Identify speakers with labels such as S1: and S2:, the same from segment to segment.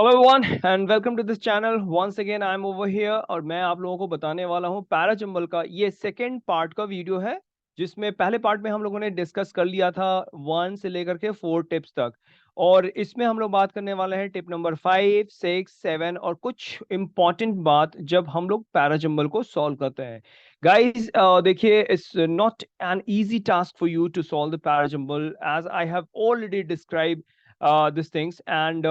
S1: Hello everyone and welcome to this channel once again I am over here और मैं आप लोगों को बताने वाला हूँ पैराजंबल का ये सेकंड पार्ट का वीडियो है। जिसमें पहले पार्ट में हम लोगों ने डिस्कस कर लिया था 1 से लेकर के 4 टिप्स तक। और इसमें हम लोग बात करने वाले हैं टिप नंबर 5, 6, 7 और कुछ इंपॉर्टेंट बात जब हम लोग पैराजंबल को सॉल्व करते हैं। गाइस देखिए, it's not an easy task for you to solve the parajumble as I have already describe this things and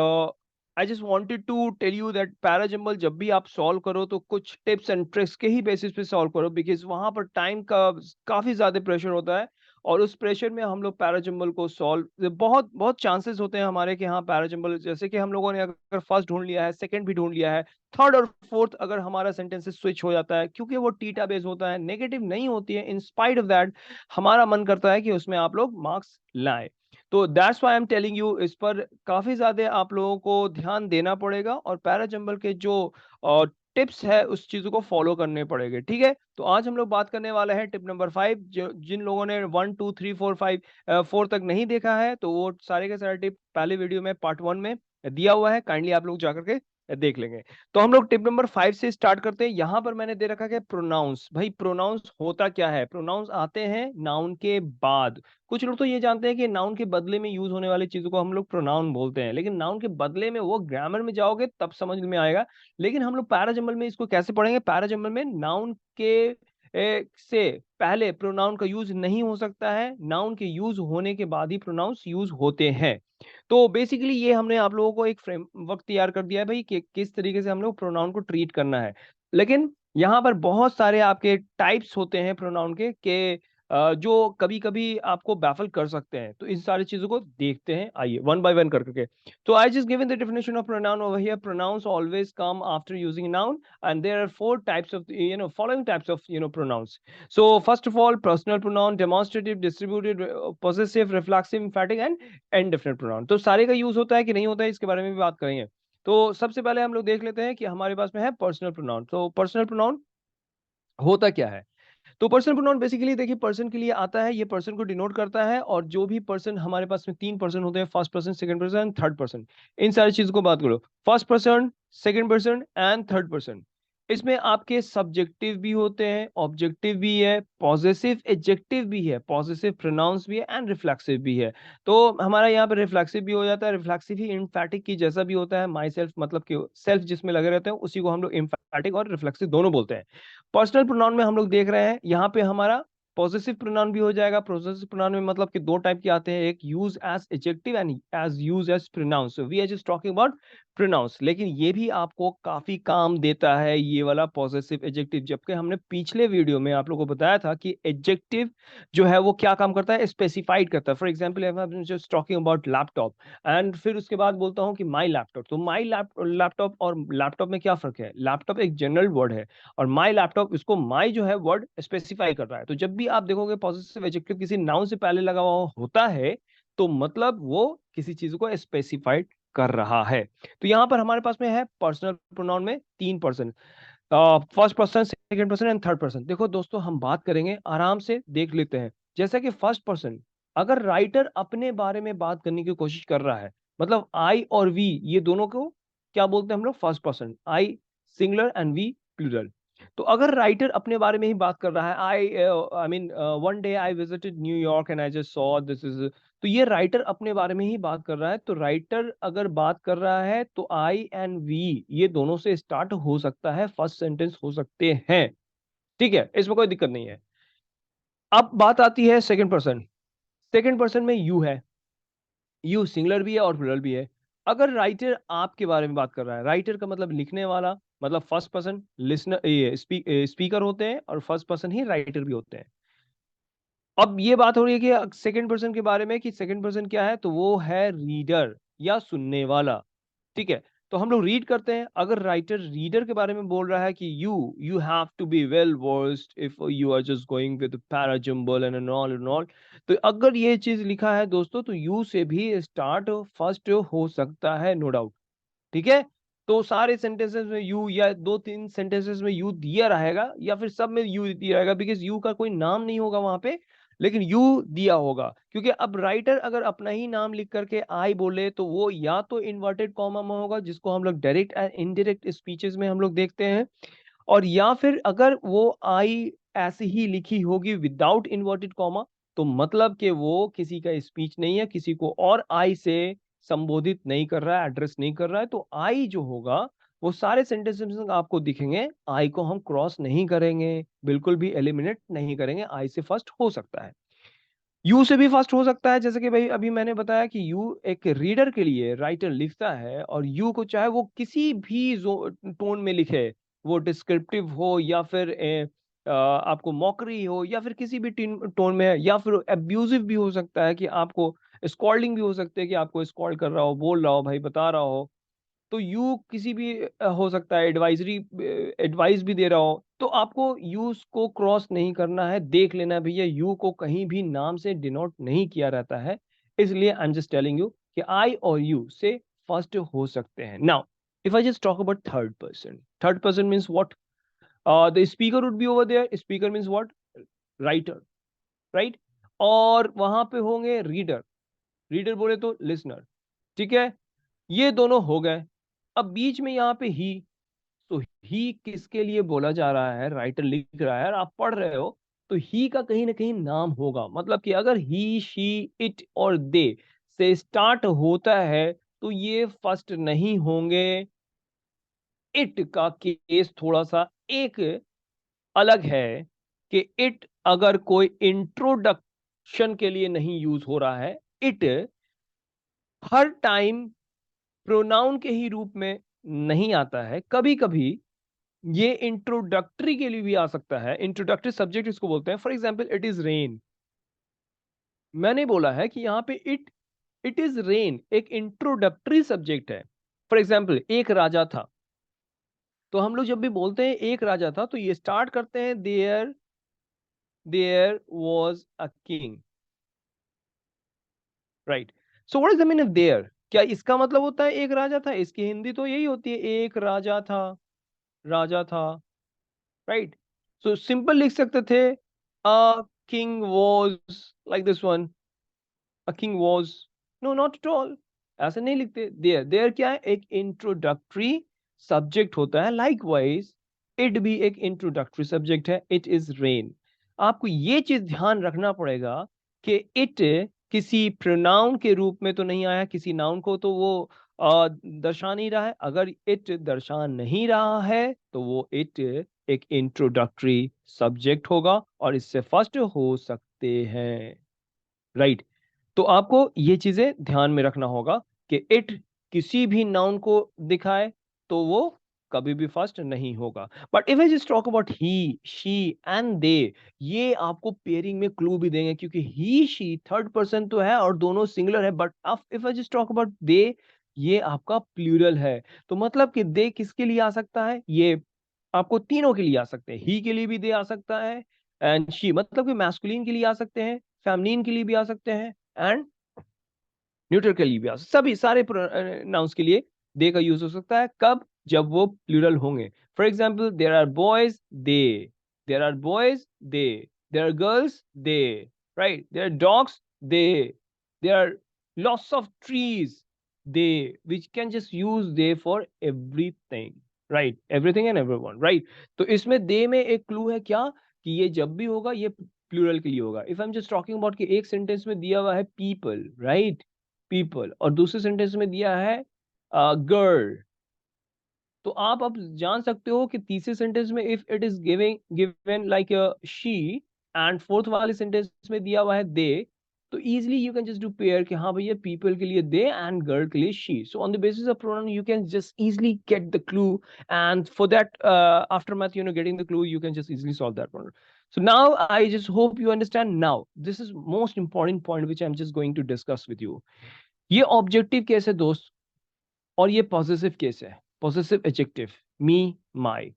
S1: I just wanted to tell you that parajumble जब भी आप सॉल्व करो तो कुछ टिप्स एंड ट्रिक्स के ही basis पे solve करो, because वहां पर टाइम का काफी ज्यादा प्रेशर होता है। और उस प्रेशर में हम लोग पैराजंबल को सॉल्व बहुत बहुत चांसेस होते हैं हमारे कि हाँ पैराजंबल, जैसे कि हम लोगों ने अगर फर्स्ट ढूंढ लिया है, सेकंड भी ढूंढ लिया है, थर्ड और फोर्थ अगर हमारा सेंटेंसेस स्विच हो जाता है क्योंकि वो टीटा बेस होता है, नेगेटिव नहीं होती है, इन स्पाइट ऑफ दैट हमारा मन करता है कि उसमें आप लोग मार्क्स लाएं। तो that's why I am telling you, इस पर काफी ज्यादा आप लोगों को ध्यान देना पड़ेगा और पैराजंबल के जो टिप्स है उस चीजों को फॉलो करने पड़ेंगे। ठीक है, तो आज हम लोग बात करने वाले हैं टिप नंबर 5। जो जिन लोगों ने 1, 2, 3, 4, 5 4 तक नहीं देखा है तो वो सारे के सारे टिप पहले वीडियो में पार्ट 1 में दिया हुआ है, काइंडली आप लोग जाकर के देख लेंगे। तो हम लोग टिप नंबर 5 से स्टार्ट करते हैं। यहां पर मैंने दे रखा है प्रोनाउंस। भाई प्रोनाउंस होता क्या है? प्रोनाउंस आते हैं नाउन के बाद। कुछ लोग तो ये जानते हैं कि नाउन के बदले में यूज होने वाली चीजों को हम लोग प्रोनाउन बोलते हैं, लेकिन नाउन के बदले में वो ग्रामर में जाओगे तब समझ में आएगा। लेकिन हम लोग पैराजंबल में इसको कैसे पढ़ेंगे? पैराजंबल में नाउन के से पहले प्रोनाउन का यूज नहीं हो सकता है, नाउन के यूज होने के बाद ही प्रोनाउंस यूज होते हैं। तो बेसिकली ये हमने आप लोगों को एक फ्रेमवर्क तैयार कर दिया है भाई कि किस तरीके से हम लोग प्रोनाउन को ट्रीट करना है। लेकिन यहाँ पर बहुत सारे आपके टाइप्स होते हैं प्रोनाउन के जो कभी कभी आपको बैफल कर सकते हैं। तो इन सारी चीजों को देखते हैं, आइए वन बाय वन करके। तो I just given the definition of pronoun over here. Pronouns always come after using noun and there are 4 types of following types of pronouns. So first of all, personal pronoun, demonstrative, distributed, possessive, reflexive, emphatic and indefinite pronoun। तो सारे का use होता है कि नहीं होता है इसके बारे में भी बात करेंगे। तो सबसे पहले हम लोग देख लेते हैं कि हमारे पास में है पर्सनल प्रोनाउन। तो पर्सनल प्रोनाउन होता क्या है? तो पर्सन प्रोनाउन बेसिकली देखिए पर्सन के लिए आता है, ये पर्सन को डिनोट करता है। और जो भी पर्सन हमारे पास में 3 पर्सन होते हैं, first person, second person, third person, इन सारी चीजों को बात करो। First person, second person and third person. इसमें आपके सब्जेक्टिव भी होते हैं, ऑब्जेक्टिव भी है, पॉजेसिव एडजेक्टिव भी है, पॉजेसिव प्रोनाउंस भी है एंड रिफ्लेक्सिव भी है। तो हमारा यहाँ पे रिफ्लेक्सिव भी हो जाता है। रिफ्लेक्सिव ही इम्फैटिक की जैसा भी होता है। माई सेल्फ मतलब कि सेल्फ जिसमें लगे रहते हैं उसी को हम लोग इम्फैटिक और रिफ्लेक्सिव दोनों बोलते हैं। पर्सनल प्रोनाउन में हम लोग देख रहे हैं यहाँ पे हमारा पॉजेसिव प्रोनाउन भी हो जाएगा। पॉजेसिव प्रोनाउन में मतलब कि 2 टाइप के आते हैं, एक use as adjective and as use as pronouns. So we are just talking about pronouns. लेकिन ये भी आपको काफी काम देता है ये वाला पॉजेसिव एडजेक्टिव, जबकि हमने पिछले वीडियो में आप लोगों को बताया था कि एडजेक्टिव जो है वो क्या काम करता है, स्पेसिफाइड करता है। For example just talking about laptop and फिर उसके बाद बोलता हूँ कि माई लैपटॉप। तो माई लैपटॉप और लैपटॉप में क्या फर्क है? लैपटॉप एक जनरल वर्ड है और माई लैपटॉप, इसको माई जो है वर्ड स्पेसिफाई कर रहा है। तो जब भी आप देखोगे पॉजिटिव एडजेक्टिव किसी नाउन से पहले लगा हुआ होता है तो मतलब वो किसी चीज को स्पेसिफाइड कर रहा है। तो यहां पर हमारे पास में है पर्सनल प्रोनाउन में 3 person, first person, second person and third person. देखो दोस्तों, हम बात करेंगे आराम से, देख लेते हैं। जैसा कि फर्स्ट पर्सन, अगर राइटर अपने बारे में बात करने की कोशिश कर रहा है, मतलब आई और वी ये दोनों को क्या बोलते हैं हम लोग? First person. I singular and we plural. तो अगर राइटर अपने बारे में ही बात कर रहा है, I mean one day I visited New York and I just saw this is, तो ये राइटर अपने बारे में ही बात कर रहा है। तो राइटर अगर बात कर रहा है तो आई एंड वी ये दोनों से स्टार्ट हो सकता है, फर्स्ट सेंटेंस हो सकते हैं। ठीक है, इसमें कोई दिक्कत नहीं है। अब बात आती है सेकंड पर्सन। सेकंड पर्सन में यू है। यू सिंगुलर भी है और प्लुरल भी है। अगर राइटर आपके बारे में बात कर रहा है, राइटर का मतलब लिखने वाला, मतलब फर्स्ट पर्सन लिसनर, ये स्पीकर होते हैं और फर्स्ट पर्सन ही राइटर भी होते हैं। अब ये बात हो रही है कि सेकंड पर्सन के बारे में कि सेकंड पर्सन क्या है, तो वो है रीडर या सुनने वाला। ठीक है, तो हम लोग रीड करते हैं। अगर राइटर रीडर के बारे में बोल रहा है कि you you have to be well versed if you are just going with parajumble and all, तो अगर ये चीज लिखा है दोस्तों तो यू से भी स्टार्ट फर्स्ट हो सकता है, नो डाउट। ठीक है, तो सारे सेंटेंसेस में यू या 2 3 सेंटेंसेस में यू दिया रहेगा या फिर सब में यू दिया रहेगा, बिकॉज यू का कोई नाम नहीं होगा वहां पे। लेकिन यू दिया होगा, क्योंकि अब राइटर अगर अपना ही नाम लिख करके आई बोले तो वो या तो इन्वर्टेड कॉमा में होगा, जिसको हम लोग डायरेक्ट एंड इनडायरेक्ट स्पीचेस में हम लोग देखते हैं, और या फिर अगर वो आई ऐसे ही लिखी होगी विदाउट इन्वर्टेड कॉमा, तो मतलब कि वो किसी का स्पीच नहीं है, किसी को और आई से संबोधित नहीं कर रहा है, एड्रेस नहीं कर रहा है। तो आई जो होगा वो सारे सेंटेंसेस में आपको दिखेंगे, आई को हम क्रॉस नहीं करेंगे, बिल्कुल भी एलिमिनेट नहीं करेंगे, आई से फर्स्ट हो सकता है, यू से भी फर्स्ट हो सकता है। जैसे कि भाई अभी मैंने बताया कि यू एक रीडर के लिए राइटर लिखता है, और यू को चाहे वो किसी भी टोन में लिखे, वो डिस्क्रिप्टिव हो या फिर आपको मॉकरी हो या फिर किसी भी टोन में है, या फिर एब्यूजिव भी हो सकता है कि आपको स्कॉल्डिंग भी हो सकता है कि आपको स्कॉल्ड कर रहा हो, बोल रहा हो, भाई बता रहा हो। तो यू किसी भी हो सकता है, एडवाइजरी एडवाइस भी दे रहा हो, तो आपको यूज को क्रॉस नहीं करना है। देख लेना भैया, यू को कहीं भी नाम से डिनोट नहीं किया रहता है, इसलिए I am just telling you कि आई और यू से फर्स्ट हो सकते हैं। Now if I just talk about third person means what, the speaker would be over there, speaker means what, writer, right, और वहां पे होंगे रीडर, रीडर बोले तो लिसनर, ठीक है, ये दोनों हो गए। अब बीच में यहाँ पे ही, तो ही किसके लिए बोला जा रहा है, राइटर लिख रहा है और आप पढ़ रहे हो, तो ही का कहीं ना कहीं नाम होगा। मतलब कि अगर ही, शी, इट और दे से स्टार्ट होता है तो ये फर्स्ट नहीं होंगे। इट का केस थोड़ा सा एक अलग है कि इट अगर कोई इंट्रोडक्शन के लिए नहीं यूज हो रहा है, इट हर टाइम प्रोनाउन के ही रूप में नहीं आता है, कभी कभी ये इंट्रोडक्टरी के लिए भी आ सकता है, इंट्रोडक्टरी सब्जेक्ट इसको बोलते हैं। For example it is rain, मैंने बोला है कि यहाँ पे इट इज रेन एक इंट्रोडक्टरी सब्जेक्ट है। फॉर एग्जाम्पल एक राजा था, तो हम लोग जब भी बोलते हैं एक राजा था, तो ये स्टार्ट करते हैं there there was a king, right. So what is the meaning of there, क्या इसका मतलब होता है एक राजा था? इसकी हिंदी तो यही होती है, एक राजा था, राजा था, राइट। सो सिंपल लिख सकते थे a king was, like this one, a king was, no not at all, ऐसे नहीं लिखते। देयर, देयर क्या है, एक इंट्रोडक्टरी सब्जेक्ट होता है। लाइकवाइज इट भी एक इंट्रोडक्टरी सब्जेक्ट है, इट इज रेन। आपको ये चीज ध्यान रखना पड़ेगा कि इट किसी प्रोनाउन के रूप में तो नहीं आया, किसी नाउन को तो वो दर्शा नहीं रहा है। अगर इट दर्शा नहीं रहा है तो वो इट एक इंट्रोडक्टरी सब्जेक्ट होगा और इससे फर्स्ट हो सकते हैं, राइट। तो आपको ये चीजें ध्यान में रखना होगा कि इट किसी भी नाउन को दिखाए तो वो कभी भी फर्स्ट नहीं होगा। But if I just talk about he, she and they, ये आपको पेयरिंग में क्लू भी देंगे, क्योंकि ही शी थर्ड पर्सन तो है और दोनों सिंगुलर है, but if I just talk about they, ये आपका प्लूरल है। तो मतलब कि दे किसके लिए आ सकता है, ये आपको तीनों के लिए आ सकते हैं, ही के लिए भी दे आ सकता है, एंड शी मतलब कि मैस्कुलिन के लिए आ सकते हैं, फेमिनिन के लिए भी आ सकते हैं, एंड न्यूट्रल के लिए भी आ सकते, सभी सारे नाउंस के लिए दे का यूज हो सकता है। कब? जब वो प्लूरल होंगे। For example there are boys they, there are boys they, there are girls they, right, there are dogs they, there are lots of trees they, which can just use they for everything, right, everything and everyone, right. तो इसमें दे में एक clue है क्या, कि ये जब भी होगा ये प्लूरल के लिए होगा। If I am just talking about कि एक सेंटेंस में दिया हुआ है पीपल, राइट, पीपल, और दूसरे सेंटेंस में दिया है गर्ल, तो आप अब जान सकते हो कि तीसरे सेंटेंस में if it is giving given like she, and fourth वाले सेंटेंस में दिया हुआ है दे, तो easily you can just do pair कि हाँ भैया पीपल के लिए दे एंड गर्ल के लिए she. So on the basis of pronoun you can just easily get the clue, and for that aftermath, you know, getting the clue, you can just easily solve that problem. So now I just hope you understand. Now this is most important point which I'm just going to discuss with you. ये objective case है दोस्त, और ये positive case है, positive adjective, मी, माई।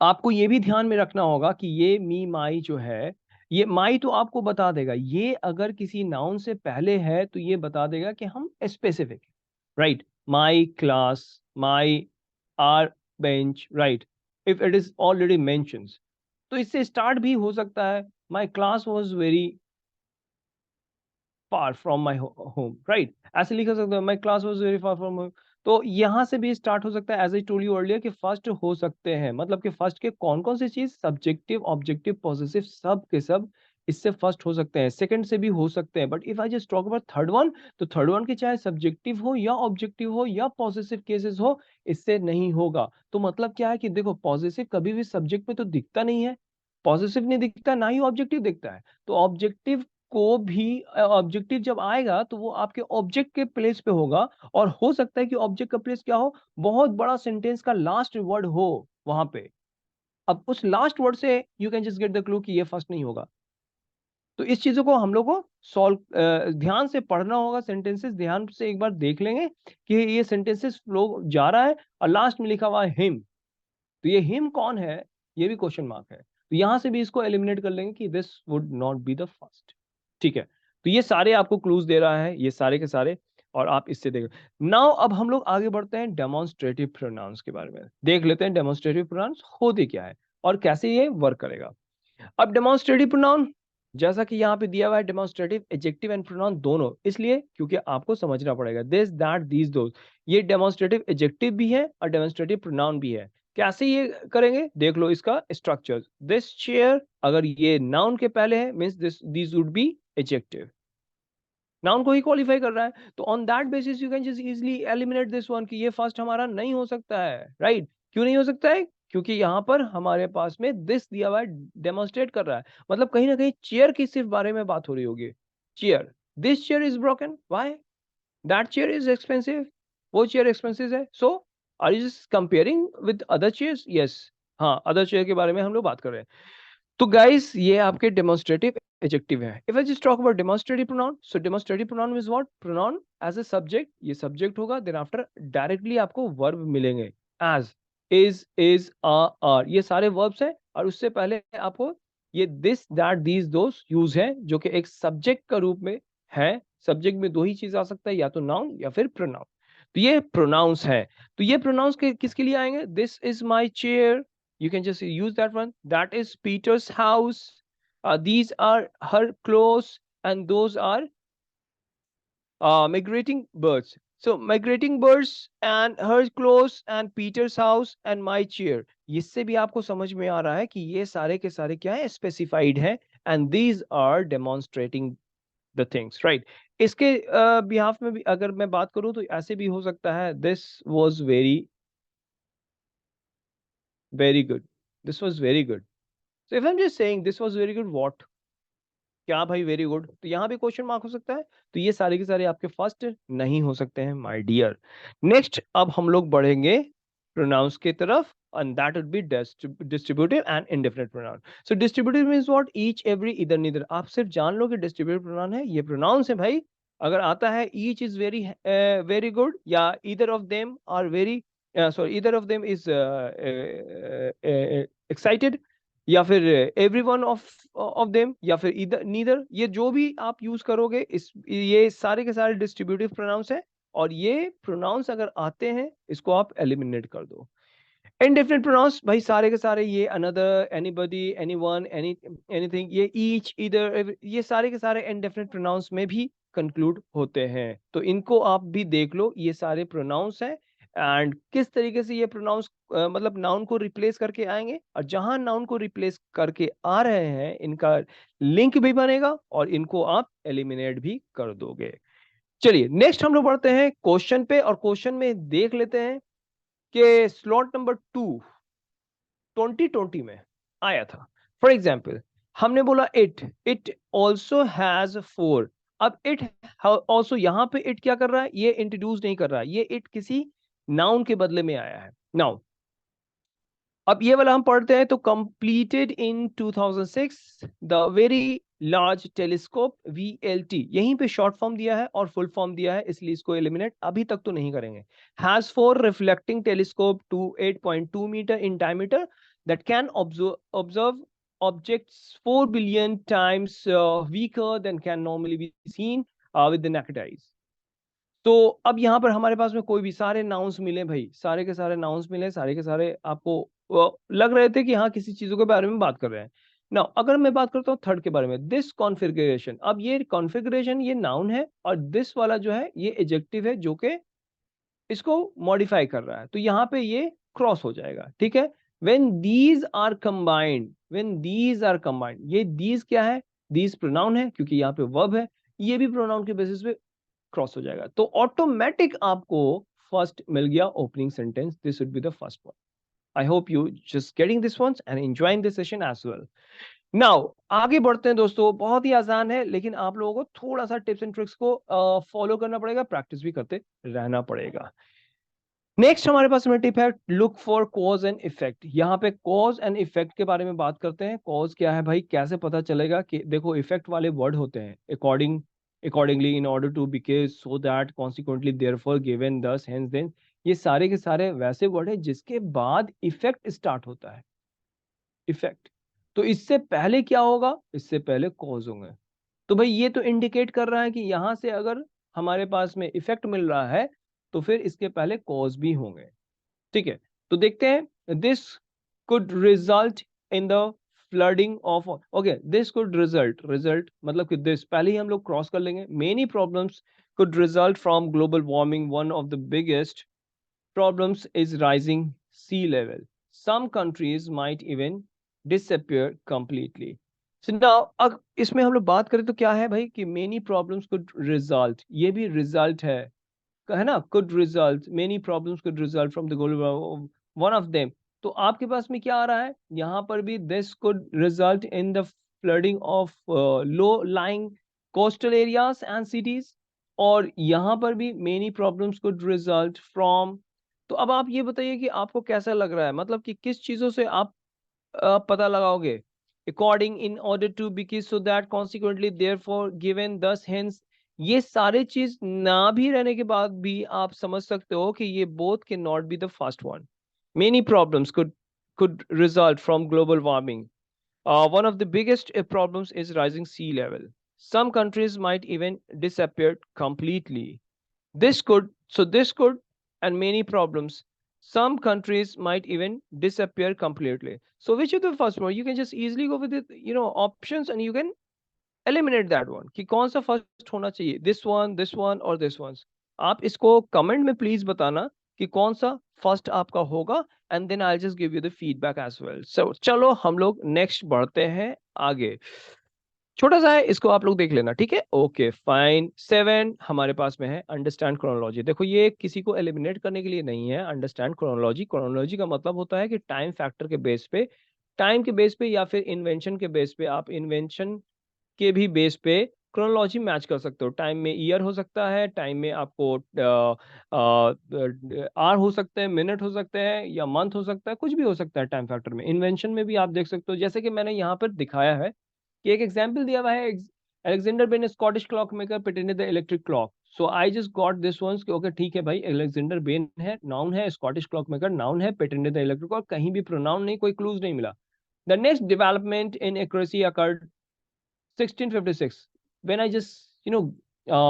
S1: आपको ये भी ध्यान में रखना होगा कि ये मी माई जो है, ये माई तो आपको बता देगा, ये अगर किसी नाउन से पहले है तो ये बता देगा कि हम specific, right, my class, my our bench, right, if it is already mentions, तो इससे स्टार्ट भी हो सकता है। My class was very far from my home, right, ऐसे लिख सकते हो my class was very far from home. तो यहां से भी स्टार्ट हो सकता है, as I told you earlier, कि फर्स्ट हो सकते हैं, मतलब कि फर्स्ट के कौन कौन सी चीज, सब्जेक्टिव, ऑब्जेक्टिव, पॉजिटिव, सब के सब इससे फर्स्ट हो सकते हैं, सेकंड से भी हो सकते हैं। But if I just talk about third one, तो थर्ड वन के चाहे सब्जेक्टिव हो या ऑब्जेक्टिव हो या पॉजिटिव केसेस हो, इससे नहीं होगा। तो मतलब क्या है कि देखो, पॉजिटिव कभी भी सब्जेक्ट में तो दिखता नहीं है, पॉजिटिव नहीं दिखता, ना ही ऑब्जेक्टिव दिखता है। तो ऑब्जेक्टिव को भी, ऑब्जेक्टिव जब आएगा तो वो आपके ऑब्जेक्ट के प्लेस पे होगा, और हो सकता है कि ऑब्जेक्ट का प्लेस क्या हो, बहुत बड़ा सेंटेंस का लास्ट वर्ड हो वहां पे। अब उस लास्ट वर्ड से you can just get the clue कि ये फर्स्ट नहीं होगा। तो इस चीजों को हम लोग को सॉल्व, ध्यान से पढ़ना होगा, सेंटेंसेस ध्यान से एक बार देख लेंगे कि ये सेंटेंसेस फ्लो जा रहा है, और लास्ट में लिखा हुआ है हिम। तो ये हिम कौन है, ये भी क्वेश्चन मार्क है। तो यहां से भी इसको एलिमिनेट कर लेंगे कि this would not be the first. ठीक है, तो ये सारे आपको क्लूज दे रहा है, ये सारे के सारे, और आप इससे देख। नाउ अब हम लोग आगे बढ़ते हैं, डेमोन्स्ट्रेटिव प्रोनाउंस के बारे में देख लेते हैं। डेमोन्स्ट्रेटिव प्रोनाउंस होते क्या है और कैसे ये वर्क करेगा। अब डेमोन्स्ट्रेटिव प्रोनाउन, जैसा कि यहाँ पे दिया हुआ है, डेमोन्स्ट्रेटिव एडजेक्टिव एंड प्रोनाउन दोनों, इसलिए क्योंकि आपको समझना पड़ेगा दिस, दैट, दीज, दोस। ये डेमोन्स्ट्रेटिव एडजेक्टिव भी है और डेमोन्स्ट्रेटिव प्रोनाउन भी है। कैसे ये करेंगे, देख लो इसका स्ट्रक्चर। दिस चेयर, अगर ये नाउन के पहले है, means this, these would be adjective, noun को ही क्वालिफाई कर रहा है। तो on that basis you can just easily eliminate this one, कि ये फर्स्ट हमारा नहीं हो सकता है, राइट। क्यों नहीं हो सकता है, क्योंकि यहाँ पर हमारे पास में दिस दिया हुआ है, डेमोन्स्ट्रेट कर रहा है, मतलब कहीं ना कहीं चेयर की सिर्फ बारे में बात हो रही होगी। Chair, this chair is broken, why, that chair is expensive, वो चेयर एक्सपेंसिव है। So are you just comparing with other chairs, yes, हाँ, अदर चेयर के बारे में हम लोग बात कर रहे हैं। तो गाइस, ये आपके डेमोन्स्ट्रेटिव एडजेक्टिव है। If I just talk about demonstrative pronoun, so demonstrative pronoun is what, pronoun as a subject, ये सब्जेक्ट होगा, देन आफ्टर डायरेक्टली आपको वर्ब मिलेंगे, एज, इज, आर, ये सारे वर्ब्स हैं, और उससे पहले आपको ये this, that, these, those use है, जो कि एक सब्जेक्ट का रूप में है। सब्जेक्ट में दो ही चीज आ सकता है, या तो नाउन या फिर प्रोनाउन। तो ये प्रोनाउंस है। तो ये प्रोनाउंस किसके लिए आएंगे, this is my chair, you can just use that one, that is Peter's house, these are her clothes, and those are migrating birds. So migrating birds and her clothes and Peter's house and my chair, इससे भी आपको समझ में आ रहा है कि ये सारे के सारे क्या है, स्पेसिफाइड है, and these are demonstrating the things, right। इसके बिहाफ में भी अगर मैं बात करूं तो ऐसे भी हो सकता है, this was very very good, this was very good। So if I'm just saying this was very good, what, क्या भाई वेरी गुड, तो यहाँ भी क्वेश्चन मार्क हो सकता है। तो ये सारे के सारे आपके फर्स्ट नहीं हो सकते हैं माय डियर। नेक्स्ट, अब हम लोग बढ़ेंगे प्रोनाउंस की तरफ, and that would be distributive and indefinite pronoun। So distributive means what, each, every, either, neither। आप सिर्फ जान लो कि distributive pronoun है, ये pronouns है भाई। अगर आता है each is very very good, या either of them are very sorry, either of them is excited, या फिर एवरी वन ऑफ देम, या फिर इधर नीदर, ये जो भी आप यूज करोगे, इस ये सारे के सारे डिस्ट्रीब्यूटिव प्रोनाउंस है। और ये प्रोनाउंस अगर आते हैं, इसको आप एलिमिनेट कर दो। इनडेफिनिट प्रोनाउंस भाई सारे के सारे, ये अनदर, एनीबॉडी, एनीवन, एनीथिंग, ये ईच, ईदर, ये सारे के सारे इनडेफिनिट प्रोनाउंस में भी कंक्लूड होते हैं। तो इनको आप भी देख लो, ये सारे प्रोनाउंस हैं, एंड किस तरीके से ये प्रोनाउंस मतलब नाउन को रिप्लेस करके आएंगे, और जहां नाउन को रिप्लेस करके आ रहे हैं, इनका लिंक भी बनेगा, और इनको आप एलिमिनेट भी कर दोगे। चलिए नेक्स्ट हम लोग बढ़ते हैं क्वेश्चन पे, और क्वेश्चन में देख लेते हैं कि स्लॉट नंबर 2 2020 में आया था। फॉर एग्जाम्पल, हमने बोला इट ऑल्सो हैज 4। अब इट ऑल्सो, यहां पे इट क्या कर रहा है, ये इंट्रोड्यूस नहीं कर रहा है, ये इट किसी नाउन के बदले में आया है। नाउ अब ये वाला हम पढ़ते हैं, तो completed in 2006 the very large telescope VLT, यहीं पे शॉर्ट फॉर्म दिया है और फुल फॉर्म दिया है, इसलिए इसको एलिमिनेट अभी तक तो नहीं करेंगे। Has 4 reflecting telescope to 8.2 meter in diameter that can observe objects 4 billion times weaker than can normally be seen with the naked eyes। तो अब यहाँ पर हमारे पास में कोई भी सारे नाउंस मिले भाई, सारे के सारे नाउंस मिले, सारे के सारे आपको लग रहे थे कि हाँ किसी चीजों के बारे में बात कर रहे हैं। नाउ अगर मैं बात करता हूँ थर्ड के बारे में, दिस कॉन्फ़िगरेशन, अब ये कॉन्फ़िगरेशन ये नाउन है और दिस वाला जो है ये एडजेक्टिव है जो कि इसको मॉडिफाई कर रहा है, तो यहाँ पे ये क्रॉस हो जाएगा, ठीक है। When these are combined, when these are combined, ये दीज क्या है, दीज प्रोनाउन है क्योंकि यहाँ पे वर्ब है, ये भी प्रोनाउन के बेसिस पे क्रॉस हो जाएगा, तो ऑटोमेटिक आपको फर्स्ट मिल गया opening sentence, this would be the first one. I hope you just getting this once and enjoying this session as well. Now आगे बढ़ते हैं दोस्तों, बहुत ही आसान है लेकिन आप लोगों को थोड़ा सा टिप्स एंड ट्रिक्स को फॉलो करना पड़ेगा, प्रैक्टिस भी करते रहना पड़ेगा। नेक्स्ट हमारे पास में टिप है, look for cause and effect. यहाँ पे कॉज एंड इफेक्ट के बारे में बात करते हैं। कॉज क्या है भाई, कैसे पता चलेगा कि देखो इफेक्ट वाले वर्ड होते हैं accordingly, in order to, because, so that, consequently, therefore, given, thus, hence, then, ये सारे के सारे वैसे वर्ड है जिसके बाद इफेक्ट स्टार्ट होता है, इफेक्ट। तो इससे पहले क्या होगा, इससे पहले कॉज होंगे। तो भाई ये तो इंडिकेट कर रहा है कि यहां से अगर हमारे पास में इफेक्ट मिल रहा है तो फिर इसके पहले कॉज भी होंगे, ठीक है। तो देखते हैं, this could result in the flooding of, okay, this could result मतलब कि दिस पहले ही हम लोग क्रॉस कर लेंगे। Many problems could result from global warming, one of the biggest problems is rising sea level. Some countries might even disappear completely. So now, अब इसमें हम लोग बात करें तो क्या है भाई कि many problems could result, ये भी result है ना, could result, many problems could result from the global, one of them। तो आपके पास में क्या आ रहा है, यहाँ पर भी this could result in the flooding of low lying coastal areas and cities, और यहाँ पर भी many problems could result from। तो अब आप ये बताइए कि आपको कैसा लग रहा है, मतलब कि किस चीजों से आप पता लगाओगे, according, in order to, because, so that, consequently, therefore, given, thus, hence, ये सारे चीज ना भी रहने के बाद भी आप समझ सकते हो कि ये both can not be the first one. Many problems could result from global warming. One of the biggest problems is rising sea level. Some countries might even disappear completely. This could and many problems, some countries might even disappear completely. So which of the first one, you can just easily go with it, options, and you can eliminate that one कि कौन सा first होना चाहिए, this one और this one. आप इसको comment में please बताना कि कौन सा फर्स्ट आपका होगा, and then I just give you the feedback as well. So चलो हम लोग नेक्स्ट बढ़ते हैं आगे, छोटा सा है, इसको आप लोग देख लेना, ठीक है। ओके फाइन, 7 हमारे पास में है, अंडरस्टैंड क्रोनोलॉजी। देखो ये किसी को एलिमिनेट करने के लिए नहीं है, अंडरस्टैंड क्रोनोलॉजी। क्रोनोलॉजी का मतलब होता है कि टाइम फैक्टर के बेस पे, टाइम के बेस पे या फिर इन्वेंशन के बेस पे, आप इन्वेंशन के भी बेस पे क्रोनोलॉजी मैच कर सकते हो। टाइम में ईयर हो सकता है, टाइम में आपको आर हो सकते हैं, मिनट हो सकते हैं, या मंथ हो सकता है, कुछ भी हो सकता है टाइम फैक्टर में। इन्वेंशन में भी आप देख सकते हो, जैसे कि मैंने यहाँ पर दिखाया है कि एक एग्जाम्पल दिया हुआ है, Alexander Bain Scottish clock maker patented the electric clock. So I just got this once कि ओके ठीक है भाई, अलेक्जेंडर बेन है, नाउन है, स्कॉटिश क्लॉक मेकर नाउन है, पेटेंटेड द इलेक्ट्रिक क्लॉक, कहीं भी प्रोनाउन नहीं, कोई क्लूज नहीं मिला। The next development in accuracy occurred 1656। When I just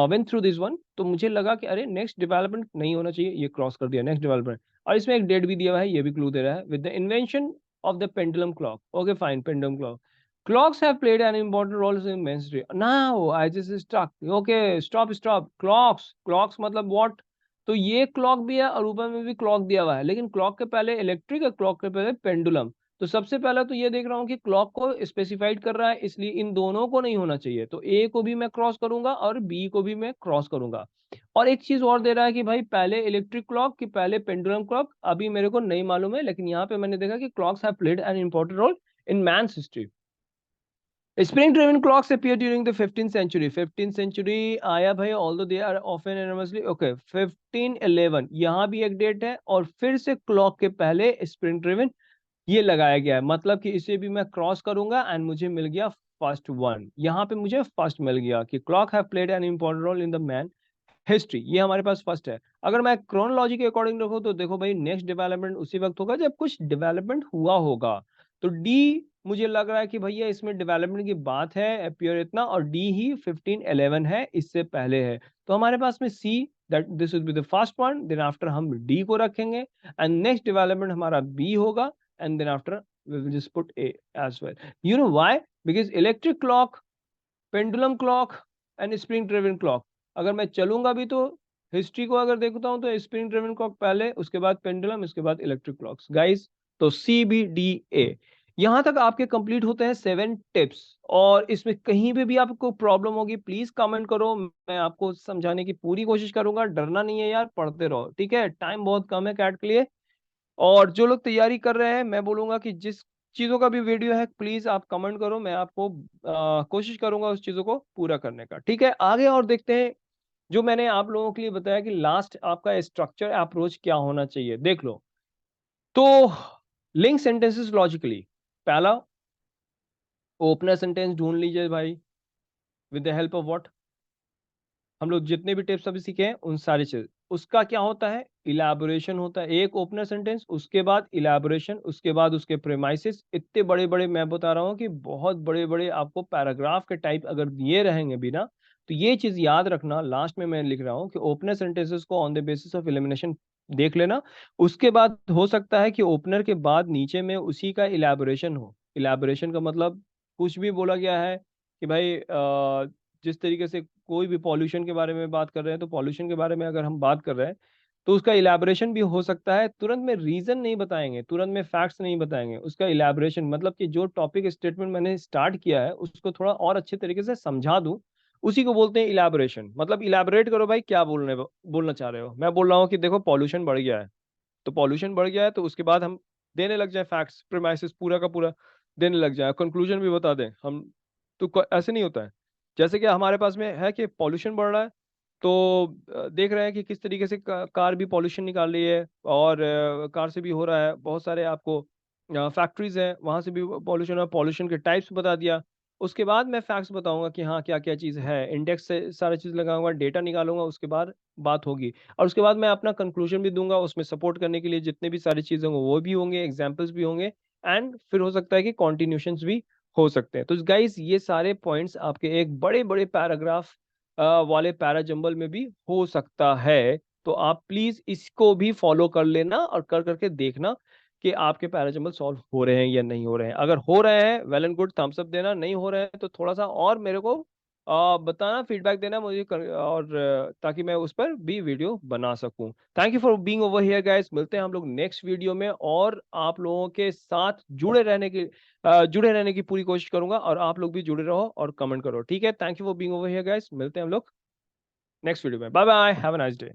S1: went through this one, तो मुझे लगा कि अरे नेक्स्ट डेवलपमेंट नहीं होना चाहिए, ये क्रॉस कर दिया नेक्स्ट डेवलपमेंट। और इसमें एक डेट भी दिया हुआ है, ये भी क्लू दे रहा है, with the invention of the pendulum clock. Okay fine, pendulum clock, clocks have played an important role in men's history. Now I just stuck. Okay, stop. Clocks मतलब what? तो ये क्लॉक भी है और ऊपर में भी क्लॉक दिया हुआ है, लेकिन क्लॉक के पहले इलेक्ट्रिक और क्लॉक के पहले पेंडुलम। तो सबसे पहला तो ये देख रहा हूँ कि क्लॉक को स्पेसिफाइड कर रहा है, इसलिए इन दोनों को नहीं होना चाहिए, तो ए को भी मैं क्रॉस करूंगा और बी को भी मैं क्रॉस करूंगा। और एक चीज और दे रहा है कि भाई पहले इलेक्ट्रिक क्लॉक कि पहले पेंडुलम क्लॉक, अभी मेरे को नहीं मालूम है, लेकिन यहाँ पे मैंने देखा कि clocks have played an important role in man's history. Spring driven clocks appeared during the 15th century. 15th century आया भाई, although they are often anonymously, okay, 1511 यहाँ भी एक डेट है, और फिर से क्लॉक के पहले स्प्रिंग ड्रिवन ये लगाया गया है, मतलब कि इसे भी मैं क्रॉस करूंगा एंड मुझे मिल गया फर्स्ट वन। यहाँ पे मुझे फर्स्ट मिल गया कि clock have played an important role in the man history, ये हमारे पास फर्स्ट है। अगर मैं क्रोनोलॉजी के अकॉर्डिंग रखूं तो देखो भाई नेक्स्ट डेवलपमेंट उसी वक्त होगा जब कुछ डेवलपमेंट हुआ होगा। तो डी मुझे लग रहा है कि भैया इसमें डेवलपमेंट की बात है, अपियर इतना, और डी ही 1511 है, इससे पहले है। तो हमारे पास में C, that this will be the first one, then after हम डी को रखेंगे, एंड नेक्स्ट डेवलपमेंट हमारा बी होगा, and then after we will just put A as well. You know why? Because electric clock, pendulum clock and spring driven clock, अगर मैं चलूंगा भी तो हिस्ट्री को अगर देखता हूं तो स्प्रिंग ड्रिवन क्लॉक पहले, उसके बाद पेंडुलम, उसके बाद इलेक्ट्रिक क्लॉक्स गाइस। तो CBDA, यहां तक आपके कंप्लीट होते हैं 7 टिप्स। और इसमें कहीं पे भी आपको प्रॉब्लम होगी प्लीज कमेंट करो, मैं आपको समझाने की पूरी कोशिश करूंगा। डरना नहीं है यार, पढ़ते रहो, ठीक है? टाइम बहुत कम है कैट के लिए। और जो लोग तैयारी कर रहे हैं, मैं बोलूंगा कि जिस चीजों का भी वीडियो है प्लीज आप कमेंट करो, मैं आपको कोशिश करूंगा उस चीजों को पूरा करने का, ठीक है? आगे और देखते हैं। जो मैंने आप लोगों के लिए बताया कि लास्ट आपका स्ट्रक्चर अप्रोच क्या होना चाहिए, देख लो। तो लिंक सेंटेंसेस लॉजिकली, पहला ओपनर सेंटेंस ढूंढ लीजिए भाई, with the help of what, हम लोग जितने भी टिप्स अभी सीखे हैं उन सारी चीज, उसका क्या होता है, इलैबोरेशन होता है। एक ओपनर सेंटेंस, उसके बाद इलैबोरेशन, उसके बाद उसके प्रेमाइसिस। इतने बड़े बड़े मैं बता रहा हूँ कि बहुत बड़े बड़े आपको पैराग्राफ के टाइप अगर दिए रहेंगे भी ना, तो ये चीज याद रखना। लास्ट में मैं लिख रहा हूँ कि ओपनर सेंटेंसेस को on the basis of elimination देख लेना। उसके बाद हो सकता है कि ओपनर के बाद नीचे में उसी का इलैबोरेशन हो। इलैबोरेशन का मतलब कुछ भी बोला गया है कि भाई जिस तरीके से कोई भी पॉल्यूशन के बारे में बात कर रहे हैं, तो पॉल्यूशन के बारे में अगर हम बात कर रहे हैं तो उसका इलैबोरेशन भी हो सकता है। तुरंत में रीजन नहीं बताएंगे, तुरंत में फैक्ट्स नहीं बताएंगे, उसका इलैबोरेशन मतलब कि जो टॉपिक स्टेटमेंट मैंने स्टार्ट किया है उसको थोड़ा और अच्छे तरीके से समझा दूं, उसी को बोलते हैं इलैबोरेशन। मतलब इलैबोरेट करो भाई, क्या बोलना चाह रहे हो। मैं बोल रहा हूँ कि देखो पॉल्यूशन बढ़ गया है, तो पॉल्यूशन बढ़ गया है, तो उसके बाद हम देने लग जाए फैक्ट्स प्रीमाइसेस पूरा का पूरा देने लग जाए, कंक्लूजन भी बता दें हम। तो ऐसे नहीं होता है। जैसे कि हमारे पास में है कि पॉल्यूशन बढ़ रहा है, तो देख रहे हैं कि किस तरीके से कार भी पॉल्यूशन निकाल रही है, और कार से भी हो रहा है। बहुत सारे आपको फैक्ट्रीज हैं, वहां से भी पॉल्यूशन है, पॉल्यूशन के टाइप्स बता दिया। उसके बाद मैं फैक्ट्स बताऊंगा कि हाँ क्या क्या चीज़ है, इंडेक्स से सारी चीज़ लगाऊंगा, डेटा निकालूंगा, उसके बाद बात होगी। और उसके बाद मैं अपना कंक्लूजन भी दूंगा, उसमें सपोर्ट करने के लिए जितने भी सारी चीज़ें होंगे वो भी होंगे, एग्जाम्पल्स भी होंगे, एंड फिर हो सकता है कि कॉन्टिन्यूशंस भी हो सकते हैं। तो गाइस ये सारे पॉइंट्स आपके एक बड़े बड़े पैराग्राफ वाले पैरा जंबल में भी हो सकता है। तो आप प्लीज इसको भी फॉलो कर लेना और कर करके देखना कि आपके पैरा जंबल सॉल्व हो रहे हैं या नहीं हो रहे हैं। अगर हो रहे हैं well and good, thumbs up देना। नहीं हो रहे हैं तो थोड़ा सा और मेरे को बताना, फीडबैक देना मुझे और ताकि मैं उस पर भी वीडियो बना सकूं। Thank you for being over here guys. मिलते हैं हम लोग नेक्स्ट वीडियो में, और आप लोगों के साथ जुड़े रहने की पूरी कोशिश करूंगा, और आप लोग भी जुड़े रहो और कमेंट करो, ठीक है? Thank you for being over here guys. मिलते हैं हम लोग नेक्स्ट वीडियो में। Bye bye, have a nice day.